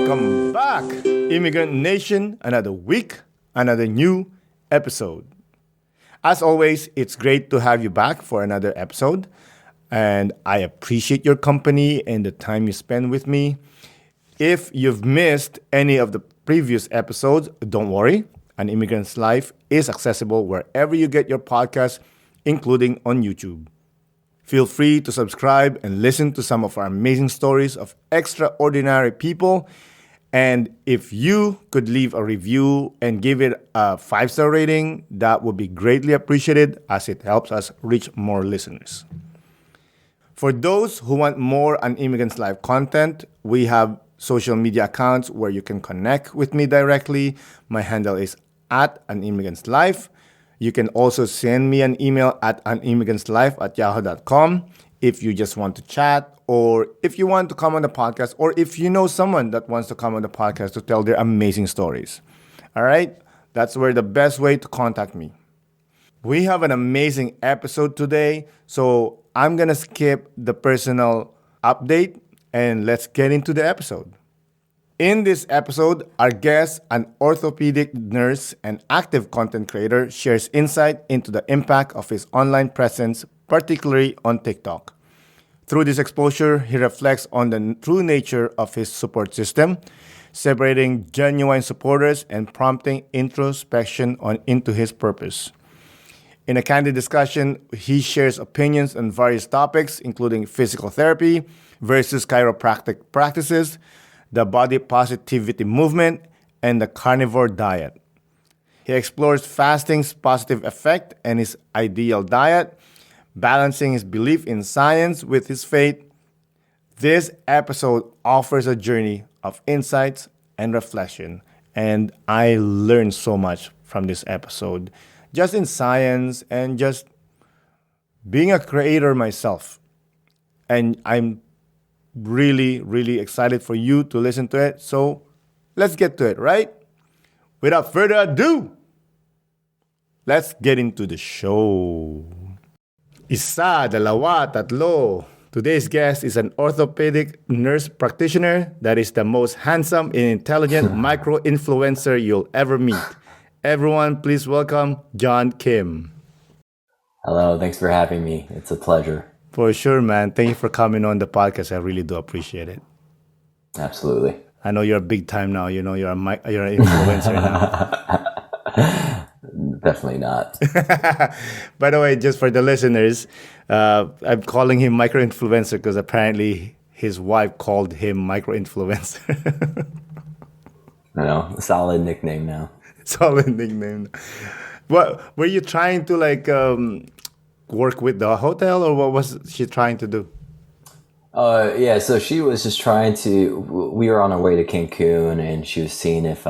Welcome back, Immigrant Nation. Another week, another new episode. As always, it's great to have you back for another episode. And I appreciate your company and the time you spend with me. If you've missed any of the previous episodes, don't worry. An Immigrant's Life is accessible wherever you get your podcasts, including on YouTube. Feel free to subscribe and listen to some of our amazing stories of extraordinary people. And if you could leave a review and give it a 5-star rating, that would be greatly appreciated as it helps us reach more listeners. For those who want more An Immigrant's Life content, we have social media accounts where you can connect with me directly. My handle is @AnImmigrant'sLife. You can also send me an email at animmigrantslife@yahoo.com if you just want to chat, or if you want to come on the podcast, or if you know someone that wants to come on the podcast to tell their amazing stories. All right? That's where the best way to contact me. We have an amazing episode today, so I'm going to skip the personal update and let's get into the episode. In this episode, our guest, an orthopedic nurse and active content creator, shares insight into the impact of his online presence, particularly on TikTok. Through this exposure, he reflects on the true nature of his support system, separating genuine supporters and prompting introspection into his purpose. In a candid discussion, he shares opinions on various topics, including physical therapy versus chiropractic practices, the body positivity movement, and the carnivore diet. He explores fasting's positive effect and his ideal diet, balancing his belief in science with his faith. This episode offers a journey of insights and reflection, and I learned so much from this episode, just in science and just being a creator myself. And I'm really, really excited for you to listen to it. So let's get to it, right? Without further ado, let's get into the show. Isa, dalawa, tatlo. Today's guest is an orthopedic nurse practitioner that is the most handsome and intelligent micro-influencer you'll ever meet. Everyone, please welcome John Kim. Hello, thanks for having me. It's a pleasure. For sure, man. Thank you for coming on the podcast. I really do appreciate it. Absolutely. I know you're big time now. You know, you're an influencer now. Definitely not. By the way, just for the listeners, I'm calling him micro-influencer because apparently his wife called him micro-influencer. I know, a solid nickname now. Solid nickname. What were you trying to work with the hotel, or what was she trying to do? Yeah, so she was just trying to, we were on our way to Cancun, and she was seeing if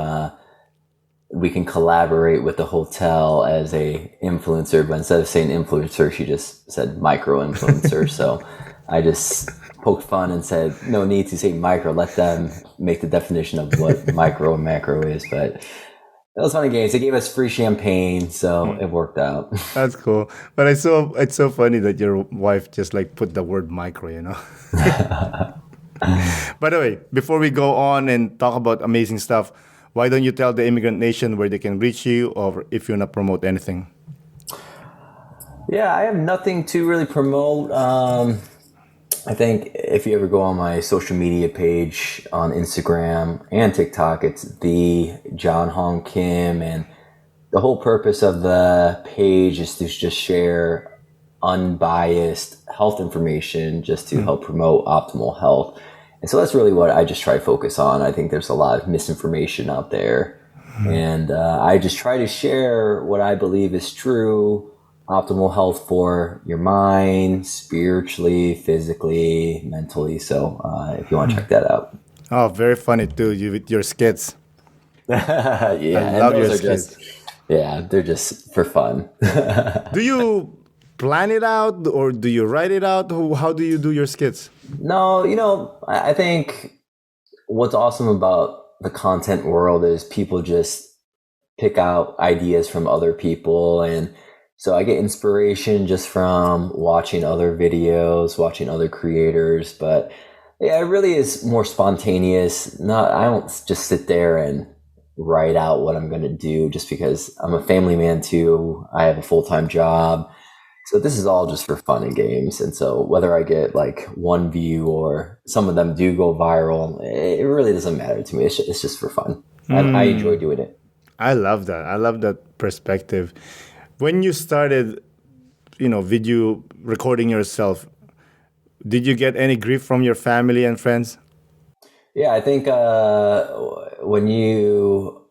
we can collaborate with the hotel as a influencer, but instead of saying influencer, she just said micro influencer. So I just poked fun and said, no need to say micro, let them make the definition of what micro and macro is. But it was funny games. They gave us free champagne, so it worked out. That's cool. But it's so funny that your wife just put the word micro, you know. By the way, before we go on and talk about amazing stuff, why don't you tell the Immigrant Nation where they can reach you, or if you want to promote anything? Yeah, I have nothing to really promote. I think if you ever go on my social media page on Instagram and TikTok, it's the John Hong Kim, and the whole purpose of the page is to just share unbiased health information just to help promote optimal health. And so that's really what I just try to focus on. I think there's a lot of misinformation out there, and I just try to share what I believe is true. Optimal health for your mind, spiritually, physically, mentally. So if you want to check that out. Oh, very funny too, you with your skits. Yeah, I love your skits. They're just for fun. Do you plan it out, or do you write it out? How do you do your skits? No, I think what's awesome about the content world is people just pick out ideas from other people, and so I get inspiration just from watching other videos, watching other creators. But Yeah, it really is more spontaneous. Not, I don't just sit there and write out what I'm going to do just because I'm a family man too. I have a full-time job. So this is all just for fun and games. And so whether I get like one view or some of them do go viral, it really doesn't matter to me. It's just for fun. I enjoy doing it. I love that. I love that perspective. When you started, video recording yourself, did you get any grief from your family and friends? Yeah, I think when you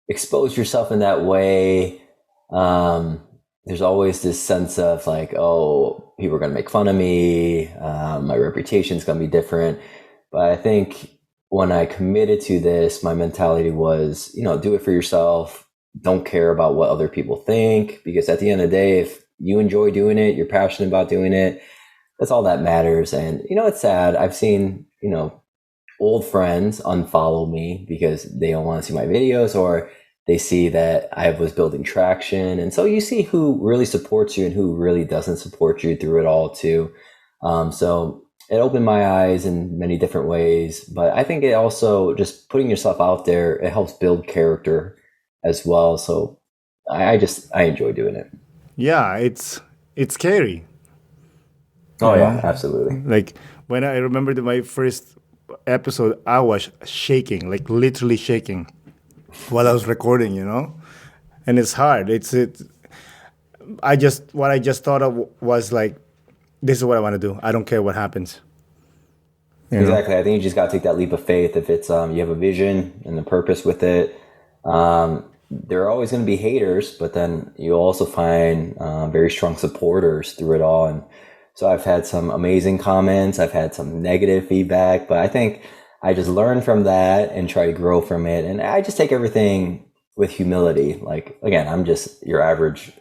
expose yourself in that way, there's always this sense of like, oh, people are going to make fun of me. My reputation's going to be different. But I think when I committed to this, my mentality was, do it for yourself. Don't care about what other people think, because at the end of the day, if you enjoy doing it, you're passionate about doing it, that's all that matters. And, it's sad. I've seen, old friends unfollow me because they don't want to see my videos, or they see that I was building traction. And so you see who really supports you and who really doesn't support you through it all too. So it opened my eyes in many different ways, but I think it also, just putting yourself out there, it helps build character as well. So I enjoy doing it. Yeah, it's scary. Oh yeah, absolutely. Like when I remembered my first episode, I was shaking, like literally shaking while I was recording, and it's hard. What I just thought of was like, this is what I want to do. I don't care what happens. Exactly. I think you just got to take that leap of faith. If it's, you have a vision and a purpose with it, there are always going to be haters, but then you'll also find very strong supporters through it all. And so I've had some amazing comments. I've had some negative feedback, but I think I just learn from that and try to grow from it. And I just take everything with humility. Like, again, I'm just your average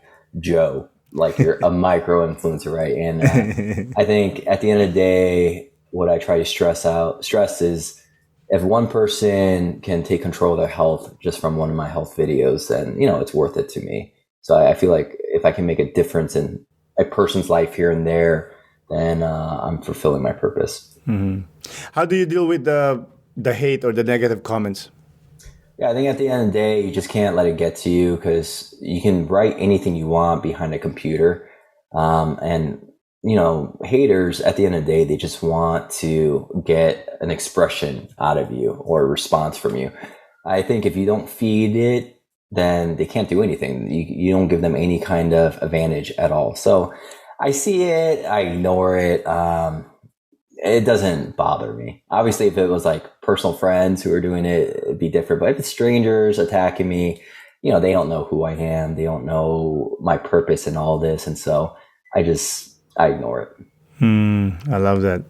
Joe. Like, you're a micro influencer, right? And I think at the end of the day, what I try to stress is, if one person can take control of their health just from one of my health videos, then, it's worth it to me. So I feel like if I can make a difference in a person's life here and there, then I'm fulfilling my purpose. Mm-hmm. How do you deal with the hate or the negative comments? Yeah, I think at the end of the day, you just can't let it get to you, because you can write anything you want behind a computer. And, haters, at the end of the day, they just want to get an expression out of you or a response from you. I think if you don't feed it, then they can't do anything. You don't give them any kind of advantage at all. So I see it, I ignore it. It doesn't bother me. Obviously, if it was like personal friends who are doing it, it'd be different. But if it's strangers attacking me, they don't know who I am. They don't know my purpose in all this. And so I ignore it. I love that.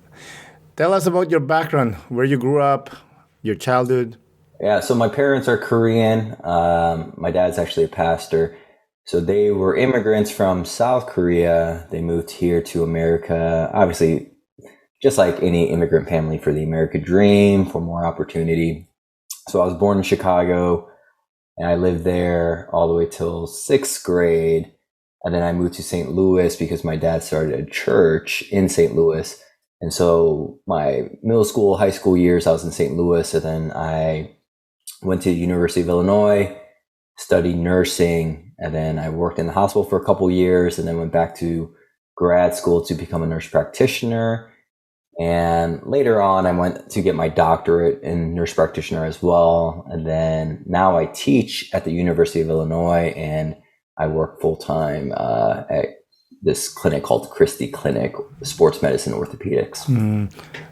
Tell us about your background, where you grew up, your childhood. Yeah, so my parents are Korean. My dad's actually a pastor. So they were immigrants from South Korea. They moved here to America, obviously, just like any immigrant family, for the American dream, for more opportunity. So I was born in Chicago, and I lived there all the way till 6th grade. And then I moved to St. Louis because my dad started a church in St. Louis. And so my middle school, high school years, I was in St. Louis. And then I went to the University of Illinois, studied nursing, and then I worked in the hospital for a couple years, and then went back to grad school to become a nurse practitioner. And later on, I went to get my doctorate in nurse practitioner as well. And then now I teach at the University of Illinois, and I work full-time at this clinic called Christie Clinic, sports medicine orthopedics.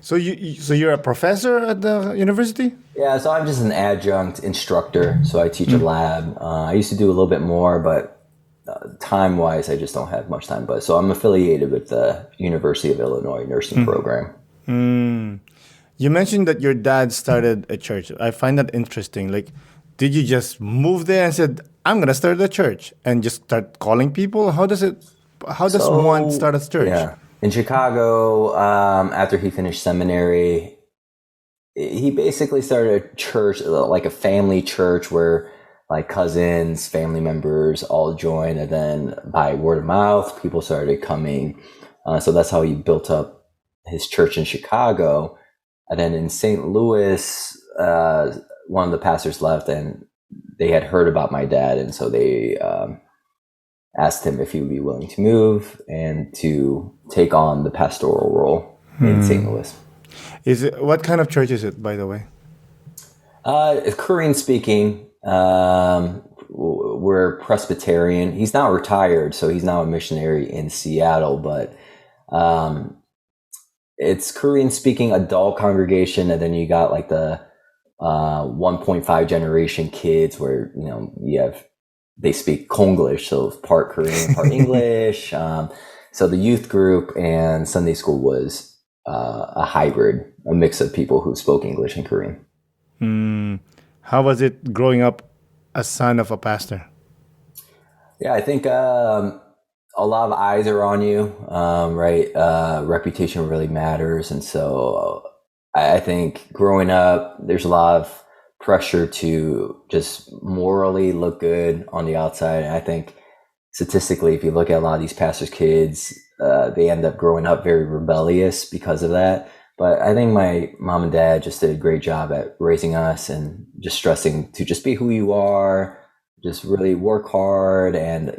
So you're a professor at the university? Yeah, so I'm just an adjunct instructor. So I teach a lab. I used to do a little bit more, but time-wise, I just don't have much time. But so I'm affiliated with the University of Illinois nursing program. You mentioned that your dad started a church. I find that interesting. Like, did you just move there and said, "I'm gonna start a church," and just start calling people? How does one start a church? Yeah, in Chicago, after he finished seminary, he basically started a church, like a family church, where like cousins, family members all joined, and then by word of mouth, people started coming. So that's how he built up his church in Chicago. And then in St. Louis, one of the pastors left, and they had heard about my dad, and so they asked him if he would be willing to move and to take on the pastoral role in St. Louis. What kind of church is it, by the way? Korean speaking. We're Presbyterian. He's now retired, so he's now a missionary in Seattle, but it's Korean speaking adult congregation, and then you got like the 1.5 generation kids where they speak Konglish, so part Korean, part English. So the youth group and Sunday school was a hybrid, a mix of people who spoke English and Korean. How was it growing up as son of a pastor? Yeah, I think a lot of eyes are on you, right? Reputation really matters. And so I think growing up, there's a lot of pressure to just morally look good on the outside. And I think statistically, if you look at a lot of these pastors' kids, they end up growing up very rebellious because of that. But I think my mom and dad just did a great job at raising us and just stressing to just be who you are, just really work hard, and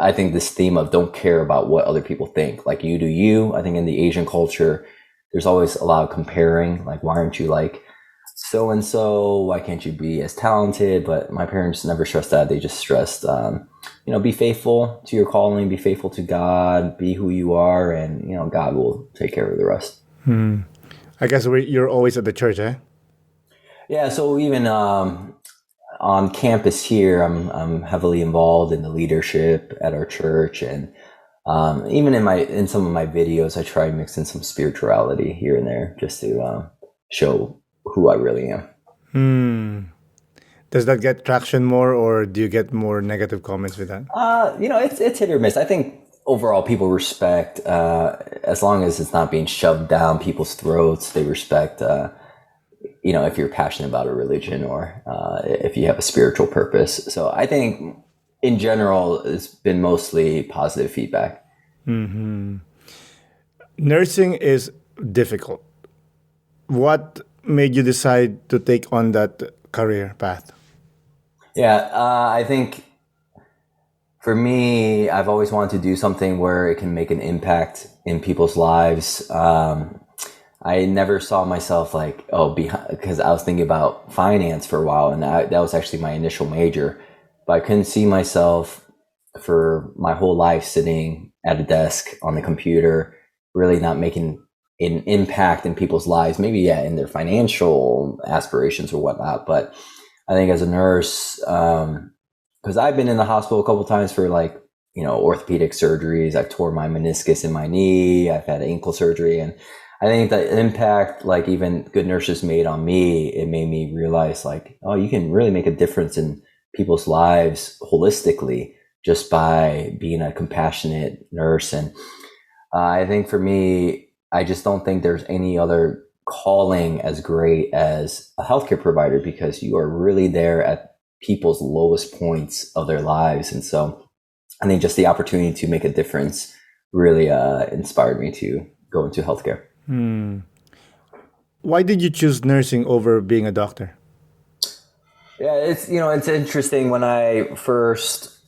I think this theme of don't care about what other people think, like you do you. I think in the Asian culture, there's always a lot of comparing, like why aren't you like so and so? Why can't you be as talented? But my parents never stressed that. They just stressed, be faithful to your calling, be faithful to God, be who you are, and God will take care of the rest. I guess you're always at the church, eh? Yeah. So even on campus here, I'm heavily involved in the leadership at our church, and even in some of my videos, I try to mix in some spirituality here and there just to show who I really am. Does that get traction more, or do you get more negative comments with that? It's hit or miss. I think overall people respect, as long as it's not being shoved down people's throats, they respect, if you're passionate about a religion or if you have a spiritual purpose. So I think in general, it's been mostly positive feedback. Nursing is difficult. What made you decide to take on that career path? Yeah, I think for me, I've always wanted to do something where it can make an impact in people's lives. I never saw myself like, because I was thinking about finance for a while, and that was actually my initial major. But I couldn't see myself for my whole life sitting at a desk on the computer, really not making an impact in people's lives, maybe in their financial aspirations or whatnot. But I think as a nurse, because I've been in the hospital a couple of times for orthopedic surgeries. I've tore my meniscus in my knee. I've had ankle surgery. And I think the impact, like even good nurses made on me, it made me realize you can really make a difference in people's lives holistically just by being a compassionate nurse. And I think for me, I just don't think there's any other calling as great as a healthcare provider, because you are really there at people's lowest points of their lives. And so I think just the opportunity to make a difference really inspired me to go into healthcare. Why did you choose nursing over being a doctor? Yeah, it's interesting. When I first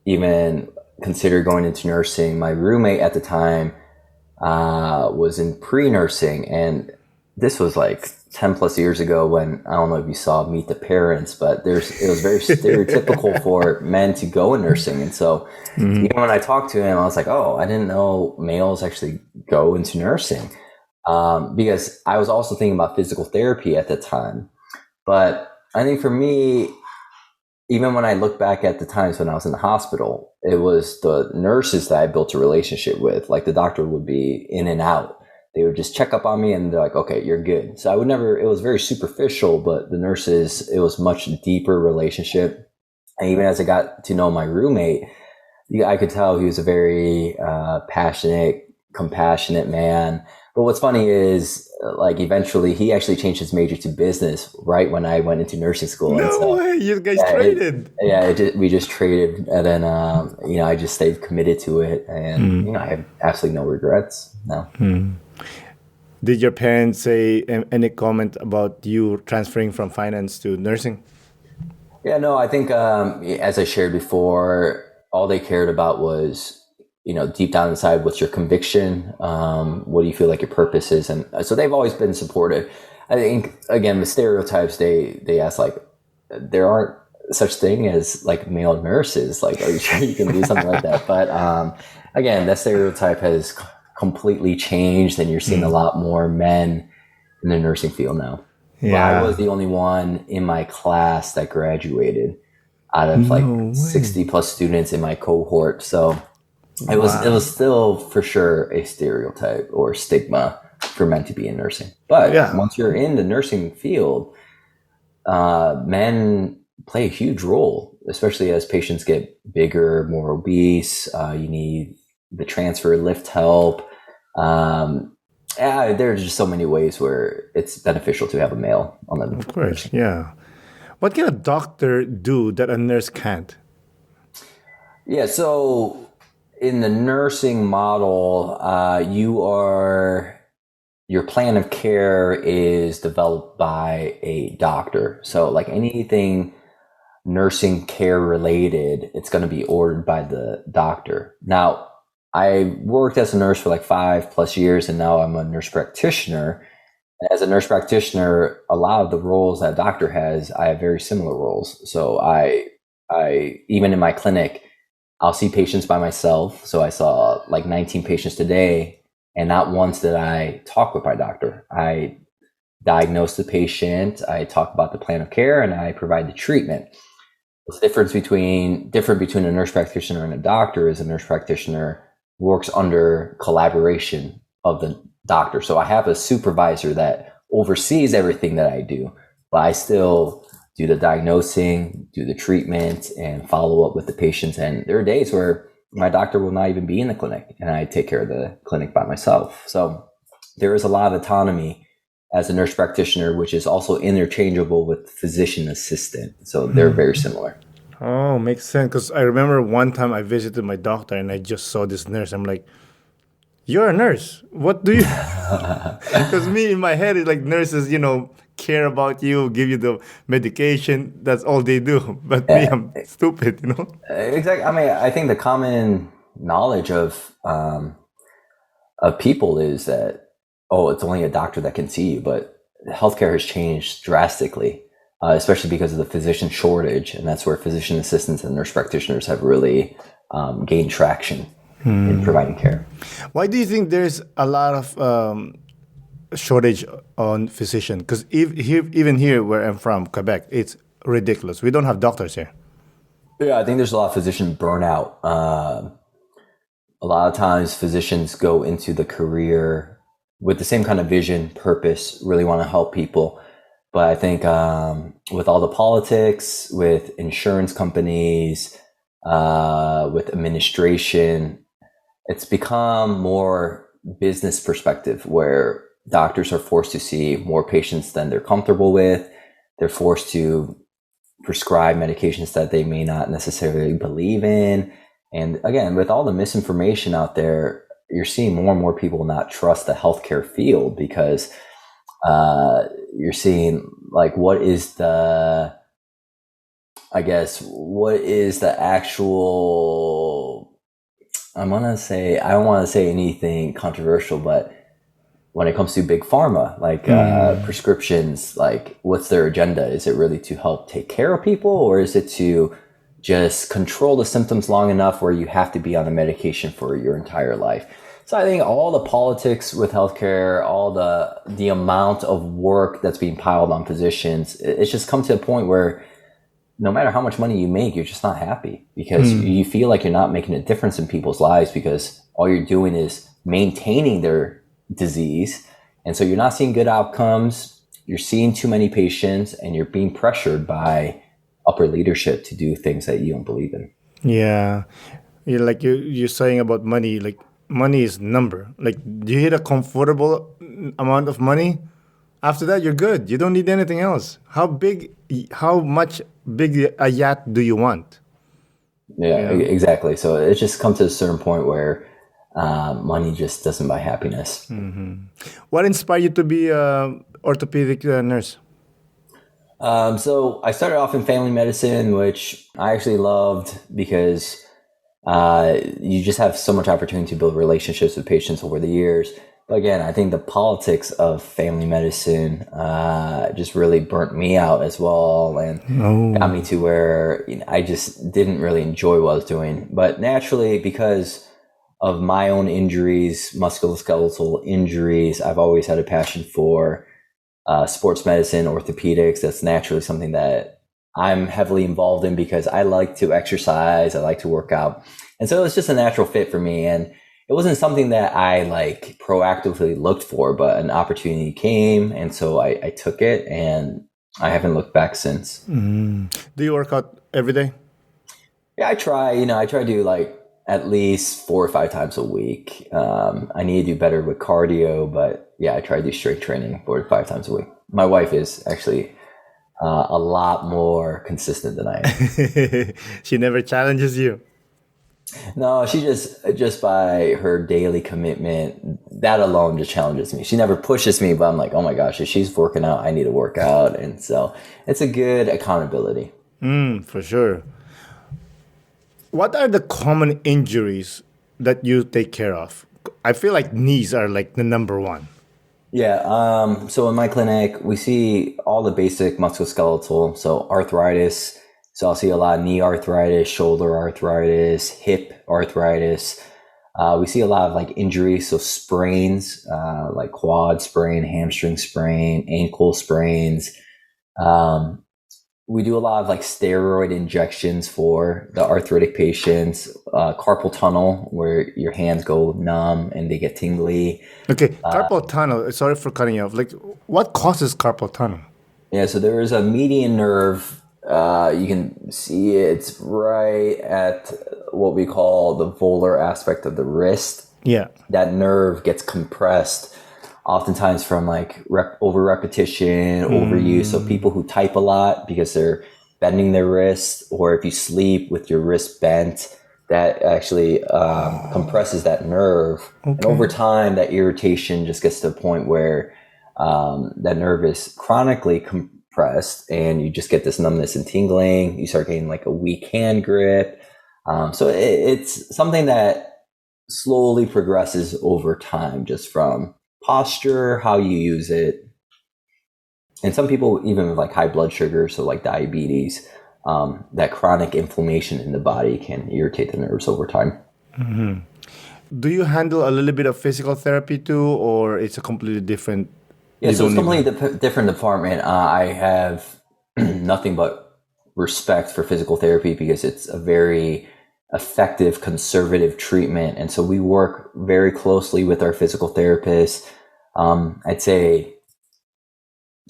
even considered going into nursing, my roommate at the time was in pre-nursing, and this was like 10 plus years ago, when I don't know if you saw Meet the Parents, but it was very stereotypical for men to go in nursing. And so even when I talked to him, I was like, I didn't know males actually go into nursing, because I was also thinking about physical therapy at the time. But I think for me, even when I look back at the times when I was in the hospital, it was the nurses that I built a relationship with. Like the doctor would be in and out. They would just check up on me and they're like, okay, you're good. So it was very superficial, but the nurses, it was much deeper relationship. And even as I got to know my roommate, I could tell he was a very passionate, compassionate man. But what's funny is, eventually he actually changed his major to business right when I went into nursing school. No way, you guys traded. We just traded, and then I just stayed committed to it, and I have absolutely no regrets now. Did your parents say any comment about you transferring from finance to nursing? Yeah, no, I think as I shared before, all they cared about was, deep down inside, what's your conviction? What do you feel like your purpose is? And so they've always been supportive. I think, again, the stereotypes they ask, like, there aren't such thing as like male nurses. Like, are you sure you can do something like that? But again, that stereotype has completely changed, and you're seeing a lot more men in the nursing field now. But I was the only one in my class that graduated out of like 60 plus students in my cohort. So it was still for sure a stereotype or stigma for men to be in nursing. But once you're in the nursing field, men play a huge role, especially as patients get bigger, more obese. You need the transfer lift help. There are just so many ways where it's beneficial to have a male on the. Of course, yeah. What can a doctor do that a nurse can't? Yeah, so in the nursing model, your plan of care is developed by a doctor. So like anything nursing care related, it's going to be ordered by the doctor. Now, I worked as a nurse for like 5+ years, and now I'm a nurse practitioner. As a nurse practitioner, a lot of the roles that a doctor has, I have very similar roles. So I even in my clinic, I'll see patients by myself. So I saw like 19 patients today, and not once did I talk with my doctor. I diagnose the patient, I talk about the plan of care, and I provide the treatment. The different between a nurse practitioner and a doctor is a nurse practitioner works under collaboration of the doctor. So I have a supervisor that oversees everything that I do, but I still do the diagnosing, do the treatment, and follow up with the patients. And there are days where my doctor will not even be in the clinic, and I take care of the clinic by myself. So there is a lot of autonomy as a nurse practitioner, which is also interchangeable with physician assistant. So they're very similar. Oh, makes sense. Because I remember one time I visited my doctor and I just saw this nurse. I'm like, you're a nurse. What do you? Because me in my head, it's like nurses, care about you, give you the medication. That's all they do. But me, I'm stupid, Exactly. I mean, I think the common knowledge of people is that, it's only a doctor that can see you. But healthcare has changed drastically. Especially because of the physician shortage, and that's where physician assistants and nurse practitioners have really gained traction in providing care. Why do you think there's a lot of shortage on physician? Because even here where I'm from, Quebec, it's ridiculous. We don't have doctors here. Yeah, I think there's a lot of physician burnout. A lot of times physicians go into the career with the same kind of vision, purpose, really want to help people. But I think with all the politics, with insurance companies, with administration, it's become more business perspective where doctors are forced to see more patients than they're comfortable with. They're forced to prescribe medications that they may not necessarily believe in. And again, with all the misinformation out there, you're seeing more and more people not trust the healthcare field because you're seeing like what is the actual, I don't want to say anything controversial, but when it comes to big pharma, like prescriptions, like what's their agenda? Is it really to help take care of people, or is it to just control the symptoms long enough where you have to be on the medication for your entire life? So I think all the politics with healthcare, all the amount of work that's being piled on physicians, it's just come to a point where no matter how much money you make, you're just not happy because you feel like you're not making a difference in people's lives because all you're doing is maintaining their disease. And so you're not seeing good outcomes. You're seeing too many patients and you're being pressured by upper leadership to do things that you don't believe in. Yeah. You're saying about money, like money is number. Like, do you hit a comfortable amount of money? After that, you're good. You don't need anything else. How much big a yacht do you want? Yeah, exactly. So it just comes to a certain point where money just doesn't buy happiness. What inspired you to be a orthopedic nurse? So I started off in family medicine, which I actually loved because you just have so much opportunity to build relationships with patients over the years. But again, I think the politics of family medicine just really burnt me out as well, and got me to where I just didn't really enjoy what I was doing. But naturally, because of my own injuries, musculoskeletal injuries, I've always had a passion for sports medicine, orthopedics. That's naturally something that I'm heavily involved in because I like to exercise, I like to work out. And so it's just a natural fit for me. And it wasn't something that I like proactively looked for, but an opportunity came. And so I took it, and I haven't looked back since. Do you work out every day? Yeah, I try to do like at least 4 or 5 times a week. I need to do better with cardio, but yeah, I try to do strength training 4 to 5 times a week. My wife is actually a lot more consistent than I am. She never challenges you. No, she just by her daily commitment, that alone just challenges me. She never pushes me, but I'm like, oh my gosh, if she's working out, I need to work out. And so it's a good accountability. For sure. What are the common injuries that you take care of? I feel like knees are like the number one. Yeah. So in my clinic, we see all the basic musculoskeletal. So arthritis. So I'll see a lot of knee arthritis, shoulder arthritis, hip arthritis. We see a lot of like injuries. So sprains, like quad sprain, hamstring sprain, ankle sprains. We do a lot of like steroid injections for the arthritic patients, carpal tunnel, where your hands go numb and they get tingly. Okay, carpal tunnel. Sorry for cutting you off. Like, what causes carpal tunnel? Yeah, so there is a median nerve. You can see it's right at what we call the volar aspect of the wrist. Yeah. That nerve gets compressed, oftentimes from like over repetition, overuse. So people who type a lot because they're bending their wrist, or if you sleep with your wrist bent, that actually compresses that nerve. Okay. And over time, that irritation just gets to a point where that nerve is chronically compressed, and you just get this numbness and tingling. You start getting like a weak hand grip. So it's something that slowly progresses over time, just from posture, how you use it. And some people, even with like high blood sugar, so like diabetes, that chronic inflammation in the body can irritate the nerves over time. Mm-hmm. Do you handle a little bit of physical therapy too, or it's a completely different? Yeah, so it's a completely different department. I have nothing but respect for physical therapy because it's a very effective conservative treatment. And so we work very closely with our physical therapists. I'd say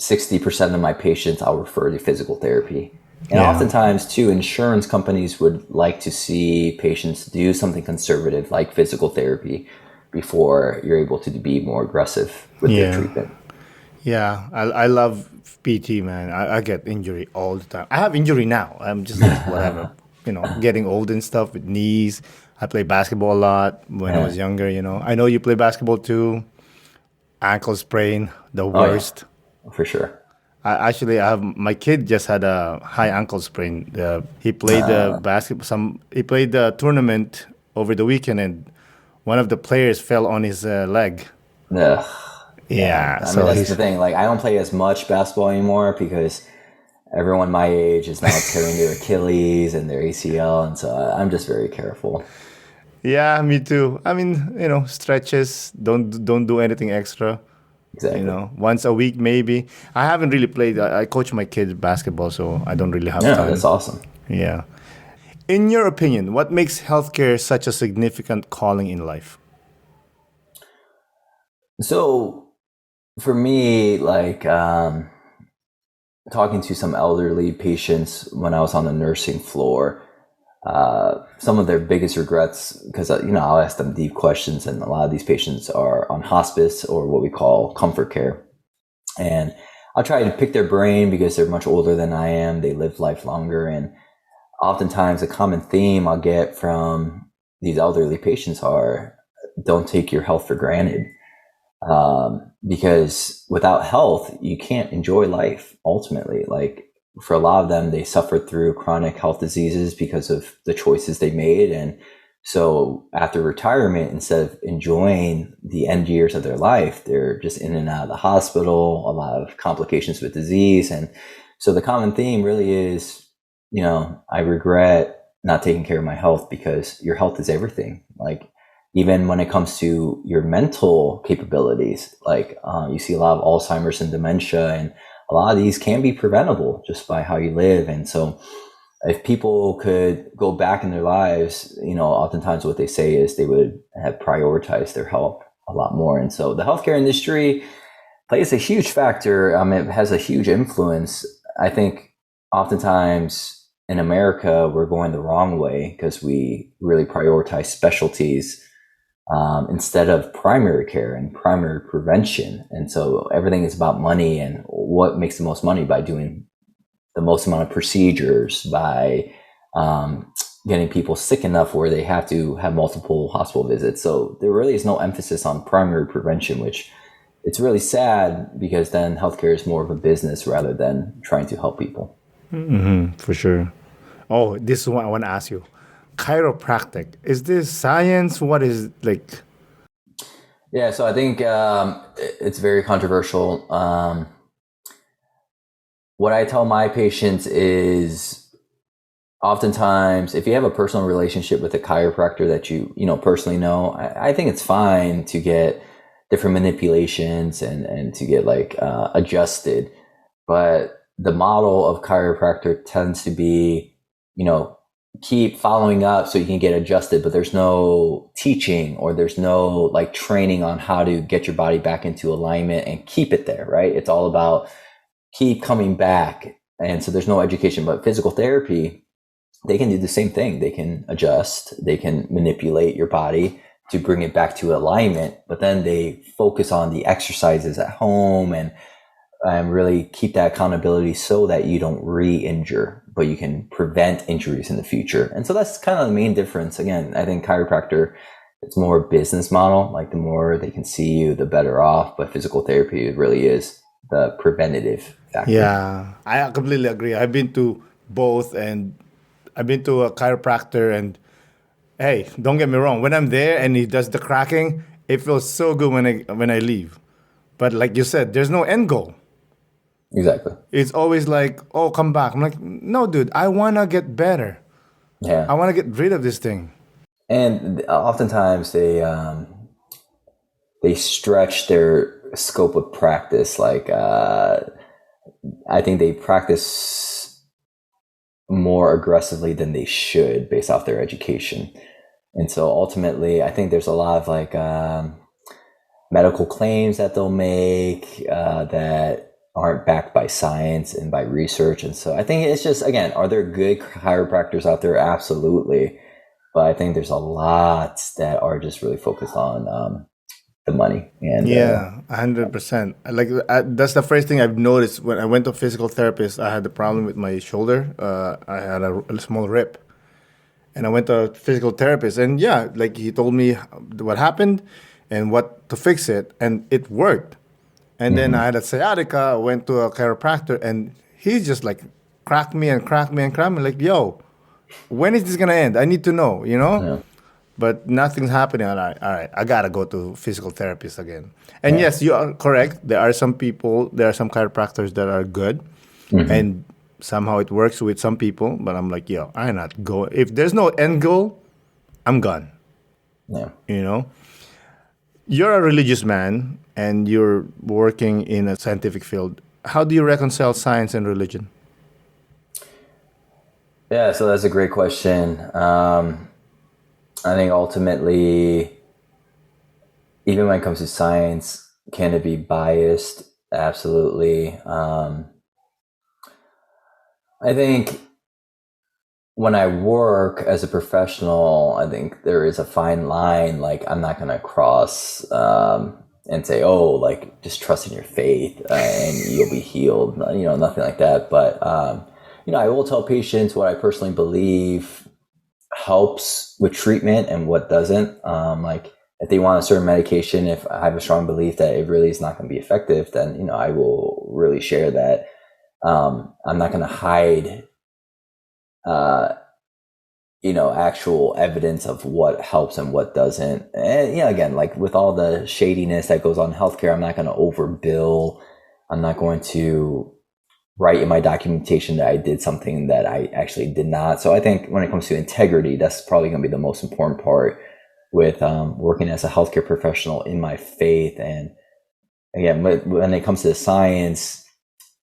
60% of my patients I'll refer to physical therapy. And oftentimes too, insurance companies would like to see patients do something conservative like physical therapy before you're able to be more aggressive with their treatment. Yeah, I love PT, man. I get injury all the time. I have injury now. I'm just like, whatever. Getting old and stuff with knees. I played basketball a lot when I was younger, I know you play basketball too. Ankle sprain, the worst. Oh, yeah. For sure. I have my kid just had a high ankle sprain. He played he played the tournament over the weekend, and one of the players fell on his leg. Ugh. Yeah. I mean, that's the thing. Like, I don't play as much basketball anymore because everyone my age is now tearing their Achilles and their ACL, and so I'm just very careful. Yeah, me too. I mean, stretches. Don't do anything extra. Exactly. Once a week maybe. I haven't really played. I coach my kids basketball, so I don't really have time. Yeah, that's awesome. Yeah. In your opinion, what makes healthcare such a significant calling in life? So, for me, like talking to some elderly patients when I was on the nursing floor, some of their biggest regrets, because I'll ask them deep questions, and a lot of these patients are on hospice or what we call comfort care, and I'll try to pick their brain because they're much older than I am. They live life longer, and oftentimes a common theme I'll get from these elderly patients are don't take your health for granted. Because without health, you can't enjoy life ultimately. Like for a lot of them, they suffered through chronic health diseases because of the choices they made. And so after retirement, instead of enjoying the end years of their life, they're just in and out of the hospital, a lot of complications with disease. And so the common theme really is, I regret not taking care of my health, because your health is everything. Like even when it comes to your mental capabilities, like you see a lot of Alzheimer's and dementia, and a lot of these can be preventable just by how you live. And so if people could go back in their lives, oftentimes what they say is they would have prioritized their health a lot more. And so the healthcare industry plays a huge factor. It has a huge influence. I think oftentimes in America, we're going the wrong way because we really prioritize specialties instead of primary care and primary prevention. And so everything is about money and what makes the most money by doing the most amount of procedures, by getting people sick enough where they have to have multiple hospital visits. So there really is no emphasis on primary prevention, which it's really sad, because then healthcare is more of a business rather than trying to help people. For sure. Oh, this is what I want to ask you. Chiropractic, is this science? What is like? Yeah, so I think it's very controversial. What I tell my patients is, oftentimes, if you have a personal relationship with a chiropractor that you personally know, I think it's fine to get different manipulations and to get adjusted. But the model of chiropractor tends to be, keep following up so you can get adjusted, but there's no teaching or there's no training on how to get your body back into alignment and keep it there, right? It's all about keep coming back. And so there's no education. But physical therapy, they can do the same thing. They can adjust, they can manipulate your body to bring it back to alignment, but then they focus on the exercises at home and really keep that accountability so that you don't re-injure, but you can prevent injuries in the future. And so that's kind of the main difference. Again, I think chiropractor, it's more business model. Like the more they can see you, the better off. But physical therapy, it really is the preventative factor. Yeah, I completely agree. I've been to both, and I've been to a chiropractor, and hey, don't get me wrong. When I'm there and he does the cracking, it feels so good when I leave. But like you said, there's no end goal. Exactly. It's always like, oh, come back. I'm like, no, dude, I wanna get better. Yeah. I wanna get rid of this thing. And oftentimes they stretch their scope of practice. I think they practice more aggressively than they should based off their education. And so ultimately, I think there's a lot of medical claims that they'll make that aren't backed by science and by research. And so I think it's just, again, are there good chiropractors out there? Absolutely. But I think there's a lot that are just really focused on the money. And Yeah, 100%. That's the first thing I've noticed when I went to physical therapist. I had a problem with my shoulder. I had a small rip, and I went to a physical therapist. And yeah, he told me what happened and what to fix it, and it worked. And then I had a sciatica. I went to a chiropractor, and he just cracked me and cracked me and cracked me. Like, yo, when is this gonna end? I need to know, Yeah. But nothing's happening. All right, I gotta go to physical therapist again. And yes, you are correct. There are some chiropractors that are good, and somehow it works with some people. But I'm like, yo, I'm not going. If there's no end goal, I'm gone. Yeah. You're a religious man, and you're working in a scientific field. How do you reconcile science and religion? Yeah, so that's a great question. I think ultimately, even when it comes to science, can it be biased? Absolutely. I think when I work as a professional, I think there is a fine line. I'm not going to cross and say, oh, just trust in your faith and you'll be healed. Nothing like that. But, I will tell patients what I personally believe helps with treatment and what doesn't. if they want a certain medication, if I have a strong belief that it really is not going to be effective, then, I will really share that. I'm not going to hide, actual evidence of what helps and what doesn't. And, again, like with all the shadiness that goes on in healthcare, I'm not going to overbill. I'm not going to write in my documentation that I did something that I actually did not. So I think when it comes to integrity, that's probably going to be the most important part with working as a healthcare professional in my faith. And again, when it comes to the science,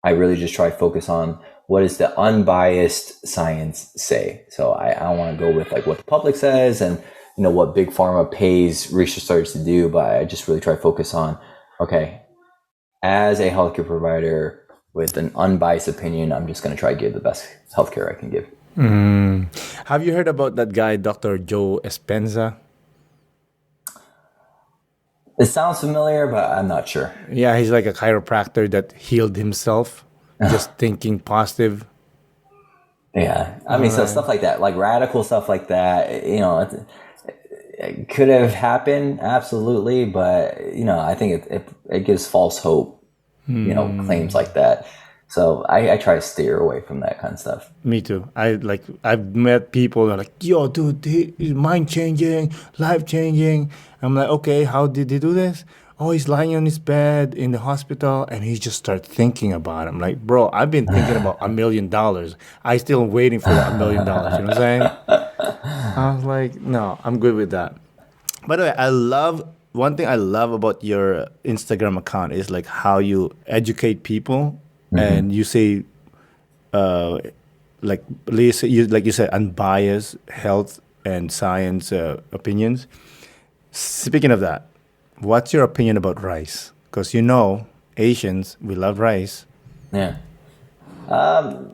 I really just try to focus on what does the unbiased science say. So I don't want to go with like what the public says and what big pharma pays researchers to do, but I just really try to focus on, okay, as a healthcare provider with an unbiased opinion, I'm just going to try to give the best healthcare I can give. Have you heard about that guy, Dr. Joe Espenza? It sounds familiar, but I'm not sure. Yeah, he's like a chiropractor that healed himself, just thinking positive. Yeah, I mean, so stuff like that, like radical stuff like that, it could have happened, absolutely, but I think it gives false hope, claims like that. So I try to steer away from that kind of stuff. Me too. I've met people that are like, yo, dude, he's mind changing, life changing. I'm like, okay, how did he do this? Oh, he's lying on his bed in the hospital and he just started thinking about it. I'm like, bro, I've been thinking about $1 million. I still waiting for that $1 million. You know what I'm saying? I was like, no, I'm good with that. By the way, one thing I love about your Instagram account is like how you educate people. And you say, like you said, unbiased health and science opinions. Speaking of that, what's your opinion about rice? Because Asians, we love rice. Yeah. I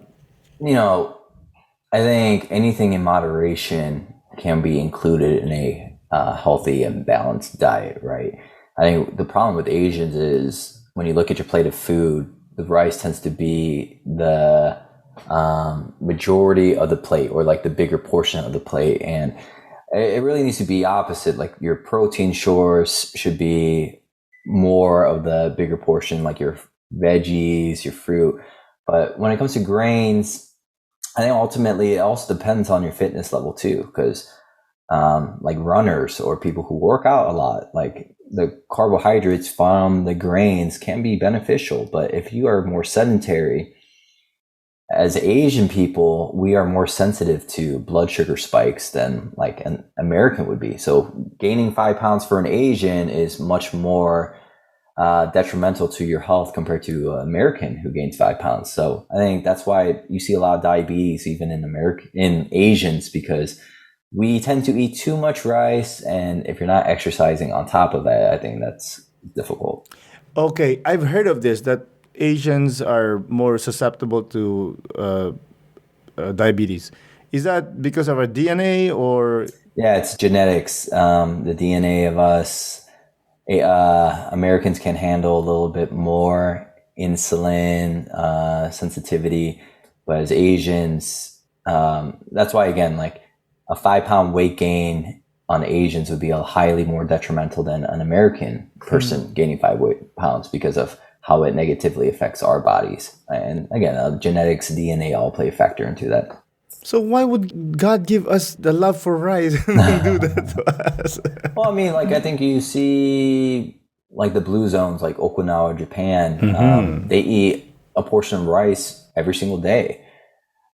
think anything in moderation can be included in a healthy and balanced diet, right? I think the problem with Asians is when you look at your plate of food, the rice tends to be the majority of the plate, or like the bigger portion of the plate. And it really needs to be opposite. Like your protein source should be more of the bigger portion, like your veggies, your fruit. But when it comes to grains, I think ultimately it also depends on your fitness level too, because like runners or people who work out a lot, like the carbohydrates from the grains can be beneficial. But if you are more sedentary, as Asian people, we are more sensitive to blood sugar spikes than like an American would be. So gaining 5 pounds for an Asian is much more detrimental to your health compared to an American who gains 5 pounds. So I think that's why you see a lot of diabetes even in Asians, because we tend to eat too much rice, and if you're not exercising on top of that, I think that's difficult. Okay, I've heard of this, that Asians are more susceptible to diabetes. Is that because of our DNA or? Yeah, it's genetics. The DNA of us, Americans can handle a little bit more insulin sensitivity, but as Asians, that's why, again, like a 5 pound weight gain on Asians would be highly more detrimental than an American person gaining 5 pounds, because of how it negatively affects our bodies. And again, genetics, DNA all play a factor into that. So why would God give us the love for rice and do that to us? Well, I mean, like, I think you see like the blue zones, like Okinawa, Japan, they eat a portion of rice every single day.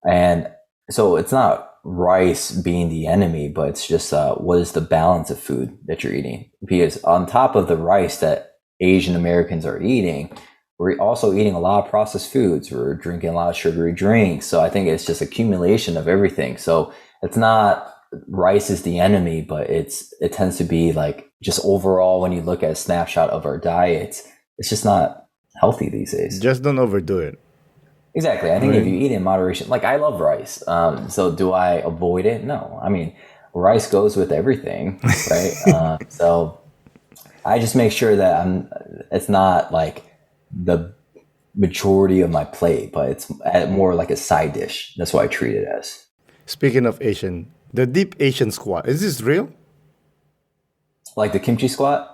And so it's not rice being the enemy, but it's just what is the balance of food that you're eating? Because on top of the rice that Asian Americans are eating, we're also eating a lot of processed foods. We're drinking a lot of sugary drinks. So I think it's just accumulation of everything. So it's not rice is the enemy, but it tends to be like, just overall, when you look at a snapshot of our diets, it's just not healthy these days. Just don't overdo it. Exactly. I think if you eat in moderation, like I love rice. So do I avoid it? No. I mean, rice goes with everything, right? So I just make sure that it's not like the majority of my plate, but it's more like a side dish. That's what I treat it as. Speaking of Asian, the deep Asian squat, is this real? Like the kimchi squat?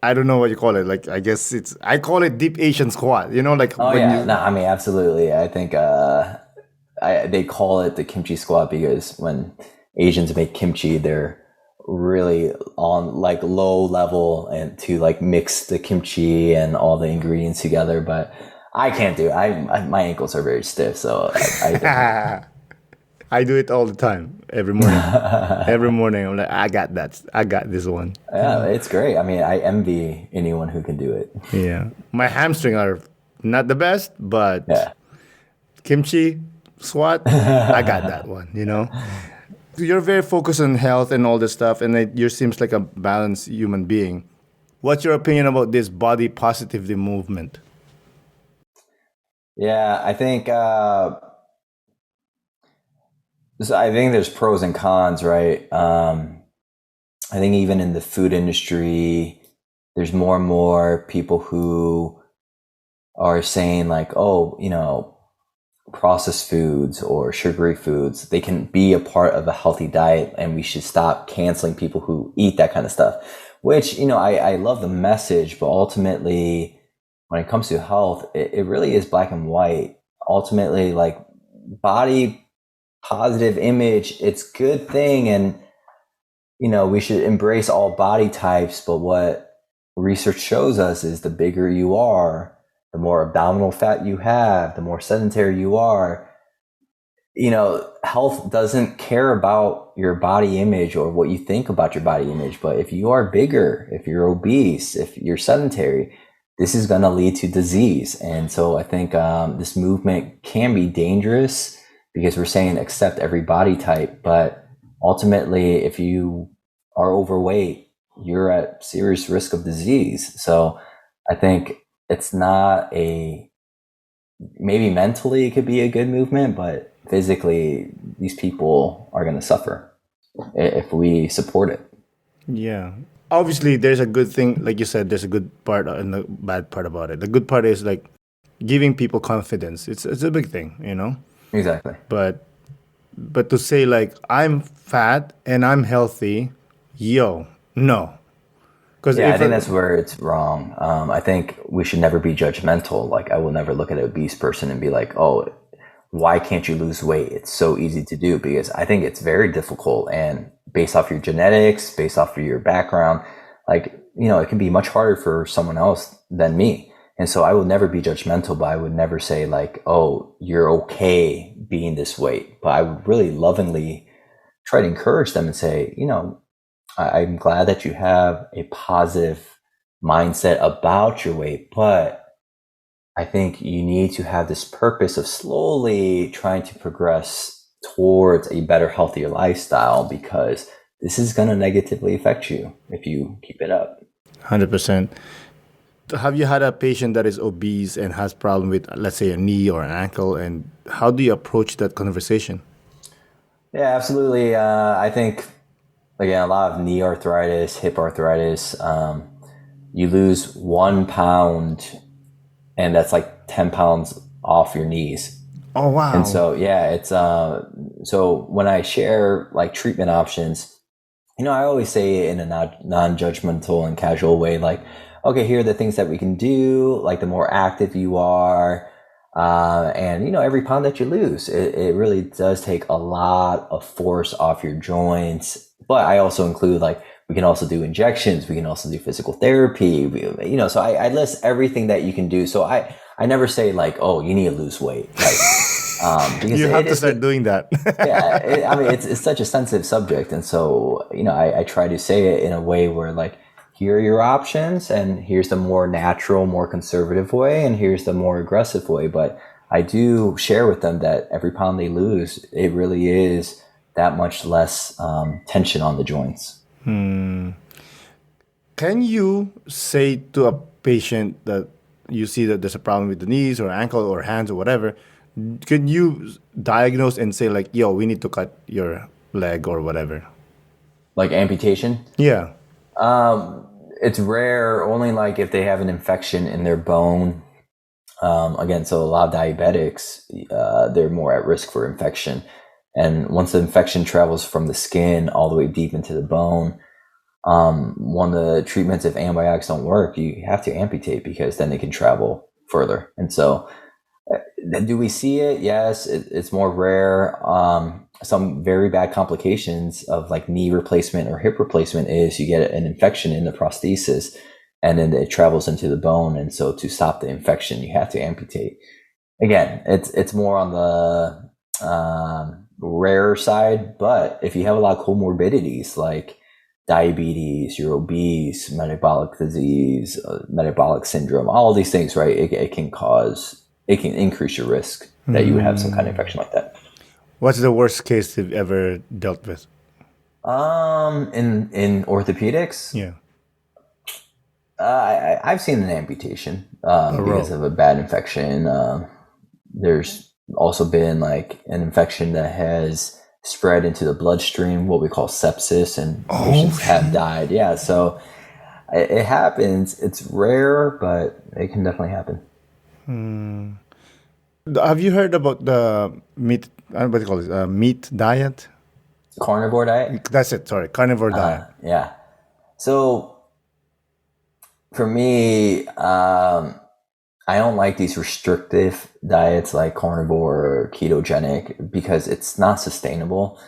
I don't know what you call it. Like, I guess I call it deep Asian squat. You know, like Oh when yeah, no, you, I mean absolutely. I think they call it the kimchi squat because when Asians make kimchi, they're really on like low level and to like mix the kimchi and all the ingredients together. But I can't do it. My ankles are very stiff, so I don't. I do it all the time, every morning. Every morning, I'm like, I got that. I got this one. Yeah, it's great. I mean, I envy anyone who can do it. Yeah. My hamstring are not the best, but Yeah. kimchi, squat, I got that one, you know? You're very focused on health and all this stuff, and you seems like a balanced human being. What's your opinion about this body positivity movement? Yeah, I think there's pros and cons, right? I think even in the food industry, there's more and more people who are saying like, oh, processed foods or sugary foods, they can be a part of a healthy diet, and we should stop canceling people who eat that kind of stuff. Which, I love the message, but ultimately, when it comes to health, it really is black and white. Ultimately, like body positive image, it's a good thing, and we should embrace all body types. But what research shows us is the bigger you are, the more abdominal fat you have, the more sedentary you are. Health doesn't care about your body image or what you think about your body image. But if you are bigger, if you're obese, if you're sedentary, this is going to lead to disease. And so I think this movement can be dangerous because we're saying accept every body type. But ultimately, if you are overweight, you're at serious risk of disease. So I think it's not maybe mentally it could be a good movement, but physically these people are going to suffer if we support it. Yeah. Obviously, there's a good thing, like you said, there's a good part and a bad part about it. The good part is like giving people confidence. It's a big thing, you know? Exactly. But to say like I'm fat and I'm healthy, yo, no. Because Yeah, I think that's where it's wrong. I think we should never be judgmental. Like, I will never look at an obese person and be like, oh, why can't you lose weight? It's so easy to do, because I think it's very difficult. And based off your genetics, based off of your background, like, it can be much harder for someone else than me. And so I would never be judgmental, but I would never say like, oh, you're okay being this weight. But I would really lovingly try to encourage them and say, I'm glad that you have a positive mindset about your weight, but I think you need to have this purpose of slowly trying to progress towards a better, healthier lifestyle, because this is going to negatively affect you if you keep it up. 100%. Have you had a patient that is obese and has problem with, let's say, a knee or an ankle, and how do you approach that conversation? Yeah, absolutely. I think, again, a lot of knee arthritis, hip arthritis, you lose 1 pound and that's like 10 pounds off your knees. Oh, wow. And so, yeah, it's, so when I share like treatment options, I always say in a non-judgmental and casual way, like, okay, here are the things that we can do. Like, the more active you are, and every pound that you lose, it really does take a lot of force off your joints. But I also include like, we can also do injections. We can also do physical therapy. So I list everything that you can do. So I never say like, oh, you need to lose weight. Like, because you have to start doing that. Yeah. I mean, it's such a sensitive subject. And so, I try to say it in a way where like, here are your options, and here's the more natural, more conservative way, and here's the more aggressive way. But I do share with them that every pound they lose, it really is that much less tension on the joints. Can you say to a patient that you see that there's a problem with the knees or ankle or hands or whatever, can you diagnose and say like, yo, we need to cut your leg or whatever? Like amputation? Yeah. It's rare, only like if they have an infection in their bone. Again, so a lot of diabetics, they're more at risk for infection. And once the infection travels from the skin all the way deep into the bone, one of the treatments, if antibiotics don't work, you have to amputate because then they can travel further. And so, do we see it? Yes, it's more rare. Some very bad complications of like knee replacement or hip replacement is you get an infection in the prosthesis and then it travels into the bone. And so to stop the infection, you have to amputate. Again, it's more on the rare side, but if you have a lot of comorbidities like diabetes, you're obese, metabolic disease, metabolic syndrome, all these things, right? It can increase your risk that you would have some kind of infection like that. What's the worst case you've ever dealt with? In orthopedics, Yeah. I've seen an amputation because of a bad infection. There's also been like an infection that has spread into the bloodstream, what we call sepsis, and patients have died. Yeah, so it happens. It's rare, but it can definitely happen. Have you heard about the meat? What do you call it? Meat diet. Carnivore diet. That's it. Sorry, carnivore diet. Yeah. So for me, I don't like these restrictive diets like carnivore or ketogenic because it's not sustainable.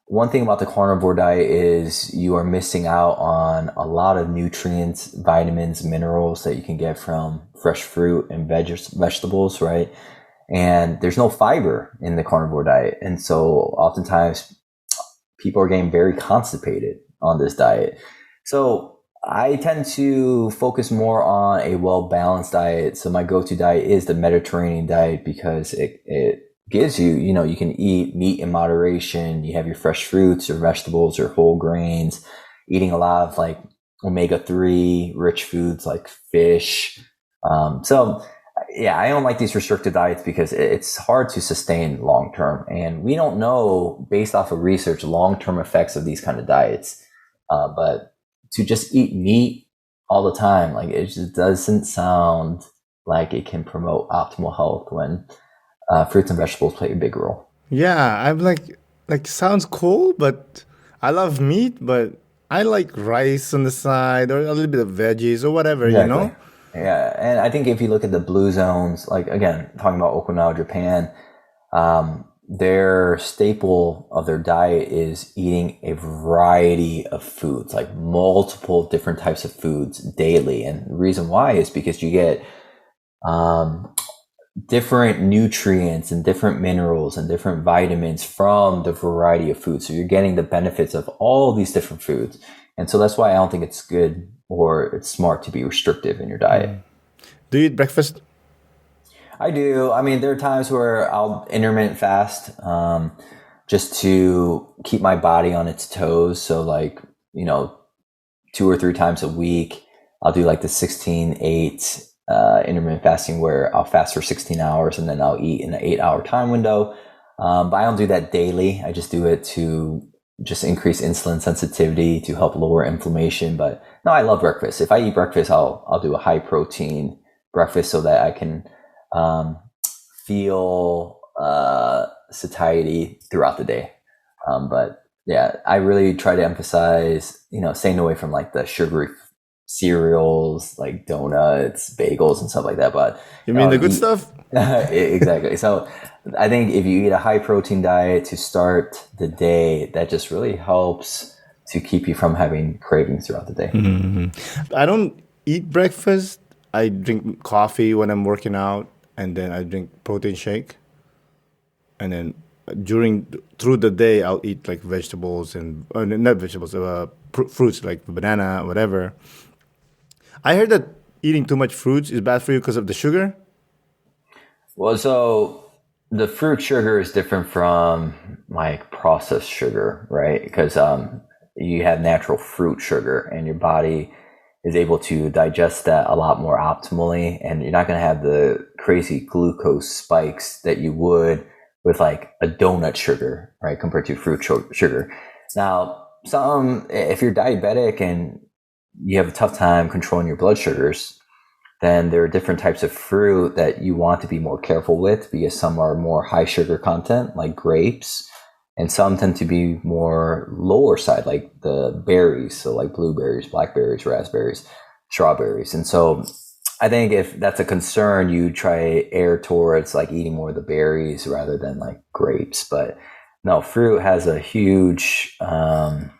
One thing about the carnivore diet is you are missing out on a lot of nutrients, vitamins, minerals that you can get from fresh fruit and vegetables, right? And there's no fiber in the carnivore diet. And so oftentimes people are getting very constipated on this diet. So I tend to focus more on a well-balanced diet. So my go-to diet is the Mediterranean diet because it gives you, you can eat meat in moderation. You have your fresh fruits or vegetables or whole grains, eating a lot of like omega-3 rich foods like fish. So yeah, I don't like these restricted diets because it's hard to sustain long-term. And we don't know based off of research, long-term effects of these kind of diets. But to just eat meat all the time, like it just doesn't sound like it can promote optimal health when fruits and vegetables play a big role. Yeah, I'm like sounds cool, but I love meat, but I like rice on the side or a little bit of veggies or whatever, Exactly. Yeah, and I think if you look at the blue zones, like again, talking about Okinawa, Japan, their staple of their diet is eating a variety of foods, like multiple different types of foods daily. And the reason why is because you get different nutrients and different minerals and different vitamins from the variety of foods. So you're getting the benefits of all these different foods. And so that's why I don't think it's good or it's smart to be restrictive in your diet. Do you eat breakfast? I do. I mean, there are times where I'll intermittent fast just to keep my body on its toes. So like, 2 or 3 times a week, I'll do like the 16-8 intermittent fasting where I'll fast for 16 hours and then I'll eat in an 8-hour time window. But I don't do that daily. I just do it to just increase insulin sensitivity to help lower inflammation. But no, I love breakfast. If I eat breakfast, I'll do a high protein breakfast so that I can feel satiety throughout the day. But yeah, I really try to emphasize, staying away from like the sugary cereals, like donuts, bagels and stuff like that. But You mean the good stuff? Exactly. So I think if you eat a high protein diet to start the day, that just really helps to keep you from having cravings throughout the day. I don't eat breakfast. I drink coffee when I'm working out, and then I drink protein shake. And then through the day, I'll eat like vegetables and not vegetables, fruits like banana, whatever. I heard that eating too much fruits is bad for you because of the sugar. Well, so the fruit sugar is different from like processed sugar, right? Because you have natural fruit sugar and your body is able to digest that a lot more optimally, and you're not going to have the crazy glucose spikes that you would with like a donut sugar, right? Compared to fruit sugar. Now, if you're diabetic and you have a tough time controlling your blood sugars, then there are different types of fruit that you want to be more careful with because some are more high sugar content, like grapes, and some tend to be more lower side, like the berries, so like blueberries, blackberries, raspberries, strawberries. And so I think if that's a concern, you try err towards like eating more of the berries rather than like grapes. But no, fruit has a huge part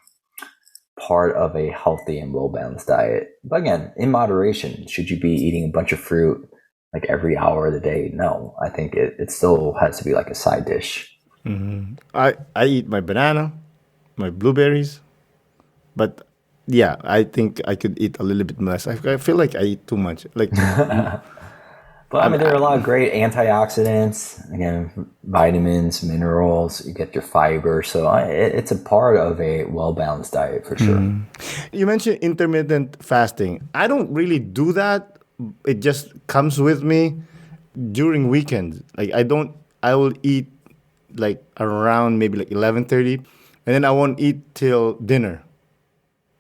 of a healthy and well-balanced diet. But again, in moderation. Should you be eating a bunch of fruit like every hour of the day? No, I think it still has to be like a side dish. I eat my banana, my blueberries, but yeah, I think I could eat a little bit less. I feel like I eat too much. Like, But I mean, there are a lot of great antioxidants, again, vitamins, minerals, you get your fiber. So it's a part of a well-balanced diet for sure. you mentioned intermittent fasting. I don't really do that. It just comes with me during weekends. Like I don't. I will eat like around maybe like 11:30, and then I won't eat till dinner.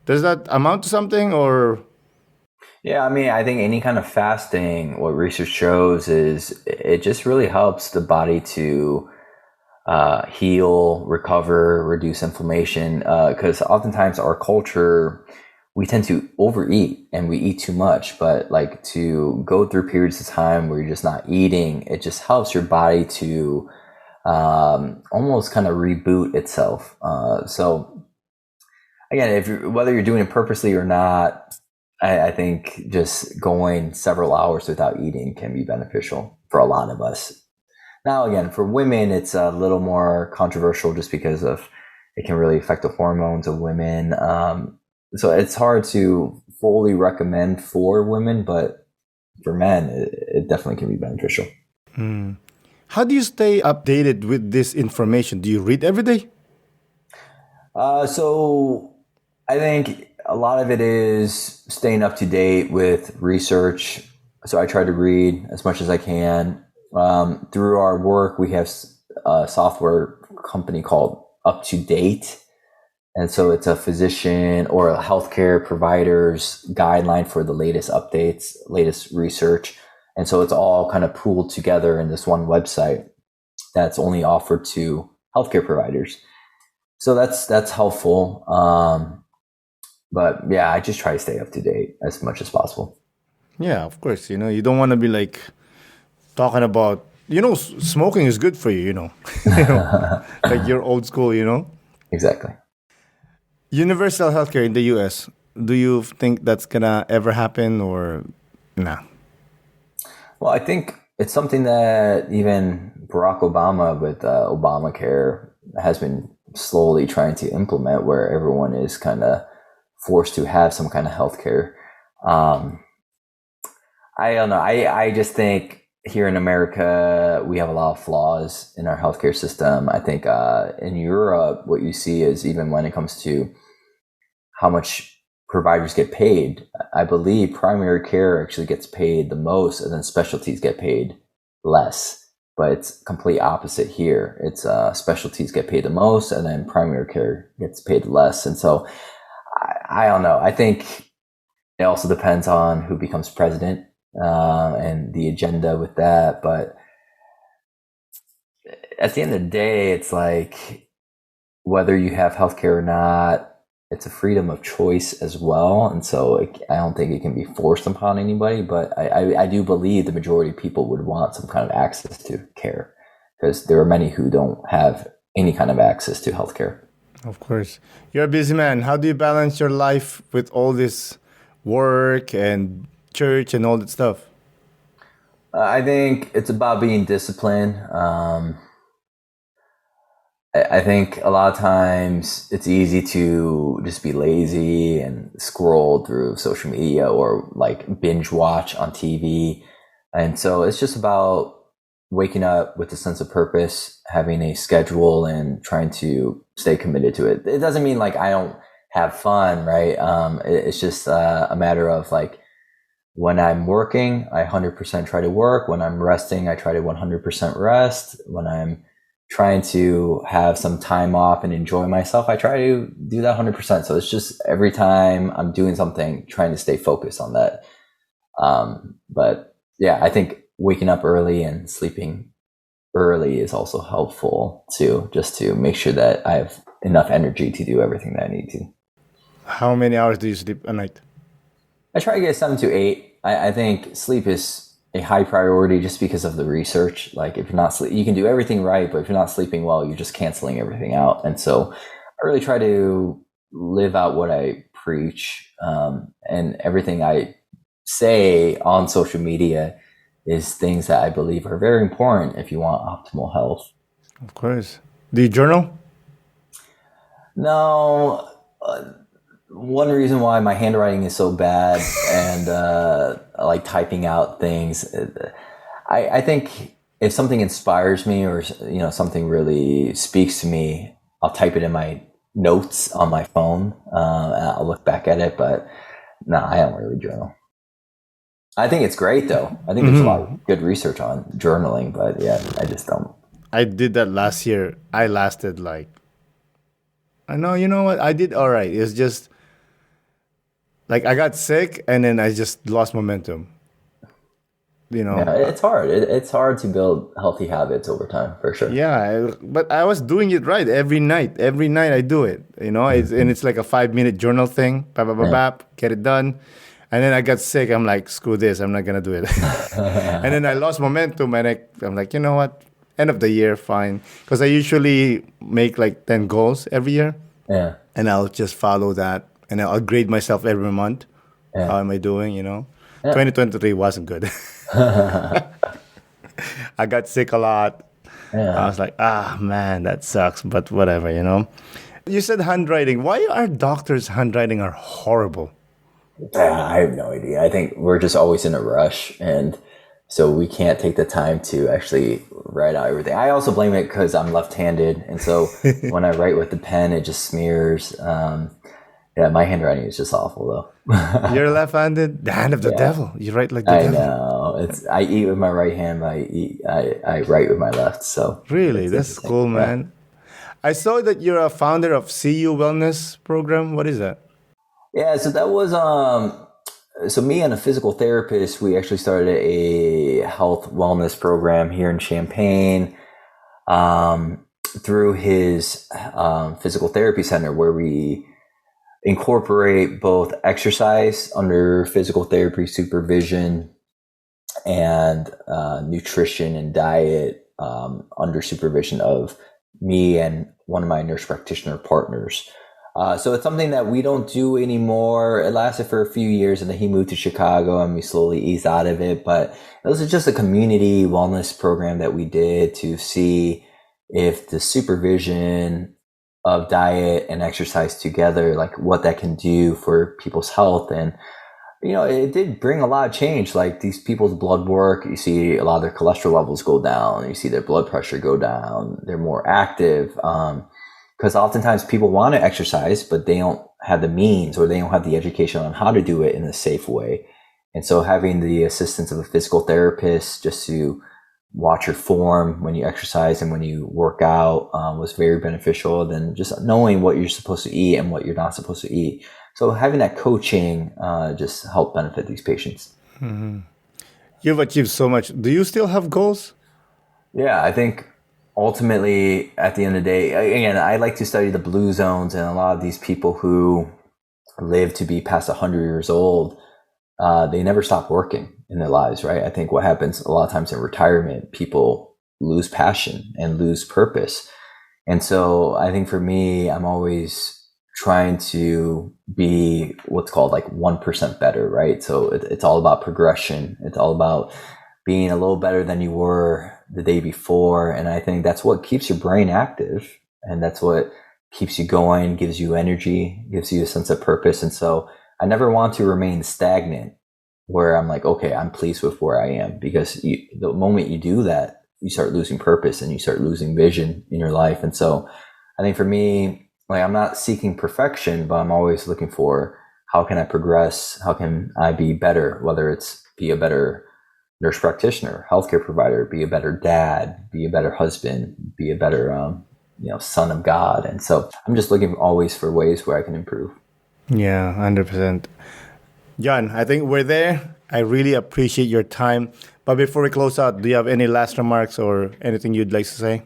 Does that amount to something or? Yeah, I mean, I think any kind of fasting, what research shows is it just really helps the body to heal, recover, reduce inflammation. Because oftentimes our culture, we tend to overeat and we eat too much. But like to go through periods of time where you're just not eating, it just helps your body to almost kind of reboot itself. So again, whether you're doing it purposely or not, I think just going several hours without eating can be beneficial for a lot of us. Now, again, for women, it's a little more controversial just because of it can really affect the hormones of women. So it's hard to fully recommend for women, but for men, it definitely can be beneficial. How do you stay updated with this information? Do you read every day? So I think a lot of it is staying up to date with research. So I try to read as much as I can. Through our work, we have a software company called Up to Date. And so it's a physician or a healthcare provider's guideline for the latest updates, latest research. And so it's all kind of pooled together in this one website that's only offered to healthcare providers. So that's helpful. But yeah, I just try to stay up to date as much as possible. Yeah, of course. You don't want to be like talking about, smoking is good for you, you know, like you're old school. Exactly. Universal healthcare in the US, do you think that's gonna ever happen or nah? Well, I think it's something that even Barack Obama with Obamacare has been slowly trying to implement, where everyone is kind of forced to have some kind of healthcare. Um, I don't know. I just think here in America, we have a lot of flaws in our healthcare system. I think in Europe, what you see is even when it comes to how much providers get paid, I believe primary care actually gets paid the most, and then specialties get paid less. But it's complete opposite here. It's specialties get paid the most, and then primary care gets paid less. And so I don't know. I think it also depends on who becomes president and the agenda with that. But at the end of the day, it's like whether you have healthcare or not, it's a freedom of choice as well. And so I don't think it can be forced upon anybody, but I do believe the majority of people would want some kind of access to care, because there are many who don't have any kind of access to healthcare. Of course. You're a busy man. How do you balance your life with all this work and church and all that stuff? I think it's about being disciplined. I think a lot of times it's easy to just be lazy and scroll through social media or like binge watch on TV. And so it's just about waking up with a sense of purpose, having a schedule, and trying to stay committed to it. It doesn't mean like I don't have fun, right? It's just a matter of like when I'm working, I 100% try to work. When I'm resting, I try to 100% rest. When I'm trying to have some time off and enjoy myself, I try to do that 100%. So it's just every time I'm doing something, trying to stay focused on that. But yeah, I think waking up early and sleeping early is also helpful too, just to make sure that I have enough energy to do everything that I need to. How many hours do you sleep a night? I try to get 7 to 8. I think sleep is a high priority just because of the research. Like if you're not sleep, you can do everything right, but if you're not sleeping well, you're just canceling everything out. And so I really try to live out what I preach, and everything I say on social media is things that I believe are very important if you want optimal health. Of course. Do you journal? No, one reason why my handwriting is so bad and I like typing out things, I think if something inspires me or something really speaks to me, I'll type it in my notes on my phone and I'll look back at it. But no, I don't really journal. I think it's great though. I think there's a lot of good research on journaling, but yeah, I just don't. I did that last year. I lasted I know, you know what? I did all right. It's just I got sick and then I just lost momentum. Yeah, it's hard. It's hard to build healthy habits over time, for sure. Yeah, but I was doing it right every night. Every night I do it. It's like a 5-minute journal thing. Get it done. And then I got sick. I'm like, screw this. I'm not gonna do it. And then I lost momentum, and I'm like, you know what? End of the year, fine. Because I usually make 10 goals every year. Yeah. And I'll just follow that, and I'll grade myself every month. Yeah. How am I doing? 2023 wasn't good. I got sick a lot. Yeah. I was like, man, that sucks, but whatever, You said handwriting. Why are doctors' handwriting are horrible? I have no idea. I think we're just always in a rush, and so we can't take the time to actually write out everything. I also blame it because I'm left-handed, and so when I write with the pen, it just smears. Yeah, my handwriting is just awful though. You're left-handed? The hand of the devil. You write like the devil. I know. I eat with my right hand, but I write with my left. So really, that's cool, man. I saw that you're a founder of CU Wellness program. What is that? Yeah, so that was so me and a physical therapist, we actually started a health wellness program here in Champaign through his physical therapy center, where we incorporate both exercise under physical therapy supervision and nutrition and diet under supervision of me and one of my nurse practitioner partners. So it's something that we don't do anymore. It lasted for a few years, and then he moved to Chicago and we slowly eased out of it. But it was just a community wellness program that we did to see if the supervision of diet and exercise together, like what that can do for people's health. And, it did bring a lot of change. Like these people's blood work, you see a lot of their cholesterol levels go down. You see their blood pressure go down. They're more active. Because oftentimes people want to exercise, but they don't have the means or they don't have the education on how to do it in a safe way. And so having the assistance of a physical therapist just to watch your form when you exercise and when you work out was very beneficial. Then just knowing what you're supposed to eat and what you're not supposed to eat. So having that coaching just helped benefit these patients. Mm-hmm. You've achieved so much. Do you still have goals? Yeah, I think ultimately, at the end of the day, again, I like to study the blue zones, and a lot of these people who live to be past 100 years old, they never stop working in their lives, right? I think what happens a lot of times in retirement, people lose passion and lose purpose. And so I think for me, I'm always trying to be what's called 1% better, right? So it's all about progression. It's all about being a little better than you were the day before. And I think that's what keeps your brain active. And that's what keeps you going, gives you energy, gives you a sense of purpose. And so I never want to remain stagnant where I'm like, okay, I'm pleased with where I am. Because the moment you do that, you start losing purpose and you start losing vision in your life. And so I think for me, I'm not seeking perfection, but I'm always looking for how can I progress? How can I be better? Whether it's be a better nurse practitioner, healthcare provider, be a better dad, be a better husband, be a better, son of God. And so I'm just looking always for ways where I can improve. Yeah, 100%. John, I think we're there. I really appreciate your time. But before we close out, do you have any last remarks or anything you'd like to say?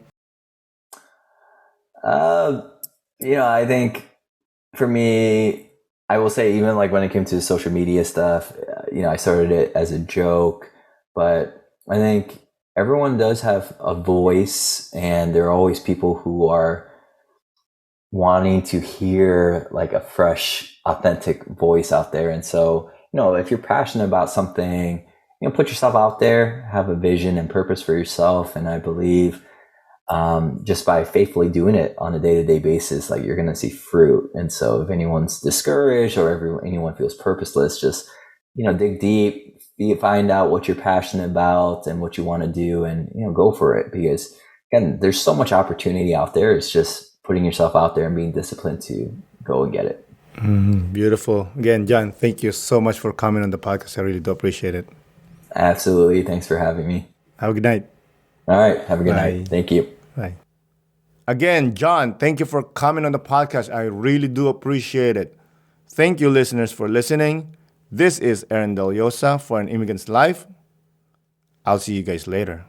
Uh, I think for me, I will say even like when it came to social media stuff, I started it as a joke, but I think everyone does have a voice, and there are always people who are wanting to hear like a fresh, authentic voice out there. And so, if you're passionate about something, put yourself out there, have a vision and purpose for yourself. And I believe just by faithfully doing it on a day-to-day basis, like you're going to see fruit. And so if anyone's discouraged or anyone feels purposeless, just, dig deep, find out what you're passionate about and what you want to do, and, go for it. Because again, there's so much opportunity out there. It's just putting yourself out there and being disciplined to go and get it. Beautiful. Again, John, thank you so much for coming on the podcast. I really do appreciate it. Absolutely. Thanks for having me. Have a good night. All right. Have a good Bye. night. Thank you. Bye. Again, John, thank you for coming on the podcast. I really do appreciate it. Thank you, listeners, for listening. This is Aaron Del Yosa for An Immigrant's Life. I'll see you guys later.